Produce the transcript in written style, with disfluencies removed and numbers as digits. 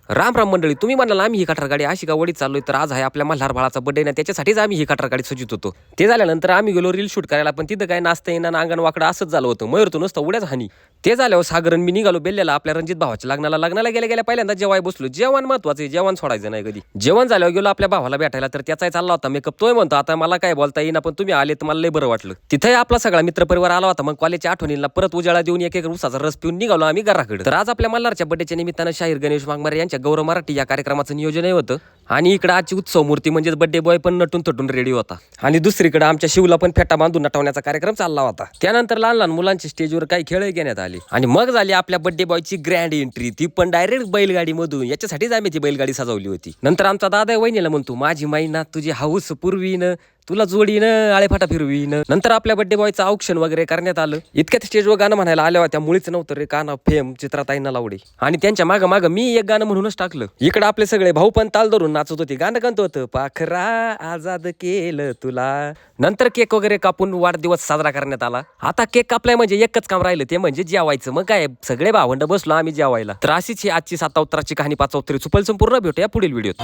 राम राम मंडळी, तुम्ही म्हणाल आम्ही ही कटार गाडी अशी का वडीत चाललोय, तर आज आहे आपल्या मल्हार बाळाचा बर्थडे ना, त्याच्यासाठीच आम्ही ही कटार गाडी सजित होतो. ते झाल्यानंतर आम्ही गेलो रील शूट करायला, पण तिथं काय नाचता येईना ना अंगण वाकडं असंच झालं होतं. मयूरतून नुसतं उड्याच हानी. ते झाल्यावर सागरन मी निघालो बेल्ल्याला आपल्या रणजित भावाच्या लग्नाला गेल्या पहिल्यांदा जेवाय बसलो. जेवण महत्वाचं आहे, जेवण सोडायचं नाही कधी. जेवण झाल्यावर गेलो आपल्या भावाला भेटायला, तर त्याचाही चालला होता मेकअप. तोय म्हणतो आता मला काय बोलता येईना, पण तुम्ही आले तर मला लय बरं वाटलं. तिथे आपला सगळा मित्रपरिवार आला होता. मग कॉलेजच्या आठवणीला परत उजाळा देऊन एक उसाचा रस पिऊन निघालो आम्ही घराकडे. तर आज आपल्या मल्हारच्या बर्थडेच्या निमित्तानं शाहीर गणेश वाघमारे यांच्या गौरव मराठी या कार्यक्रमाचं नियोजन होतं. आणि इकडे आजची उत्सव मूर्ती म्हणजे बर्थडे बॉय पण नटून थटून रेडी होता. आणि दुसरीकडे आमच्या शिवला पण फेटा बांधून नटवण्याचा कार्यक्रम चालला होता. त्यानंतर लहान लहान मुलांच्या स्टेजवर काही खेळ घेण्यात आले. आणि मग झाली आपल्या बर्थडे बॉयची ग्रँड एंट्री, ती पण डायरेक्ट बैलगाडी मधून. याच्यासाठीच आम्ही ती बैलगाडी सजवली होती. नंतर आमचा दादा वहिनीला म्हणतो, माझी माईना तुझी हाऊस पूर्वीन, तुला जोडीनं आळेफाटा फिरवीन. नंतर आपल्या बर्थडे बॉयचं औक्षण वगैरे करण्यात आलं. इतक्यात स्टेजवर गाणं म्हणायला आल्या होत्या. मुळीच नव्हतं रे काना फेम चित्राताईंना लावडे. आणि त्यांच्या माग मी एक गाणं म्हणूनच टाकलं. इकडे आपले सगळे भाऊ पण ताल धरून नाचत होते. गाणं गाणत होतं, पाखरा आजाद केलं तुला. नंतर केक वगैरे कापून वाढदिवस साजरा करण्यात आला. आता केक कापलाय म्हणजे एकच काम राहिलं, ते म्हणजे जेवायचं. मग काय सगळे भावंड बसलो आम्ही जेवायला. तर अशीच ही आजची 7 उत्तराची कहाणी 5 उत्तरी सुपल संपूर्ण भेटूया पुढील व्हिडिओत.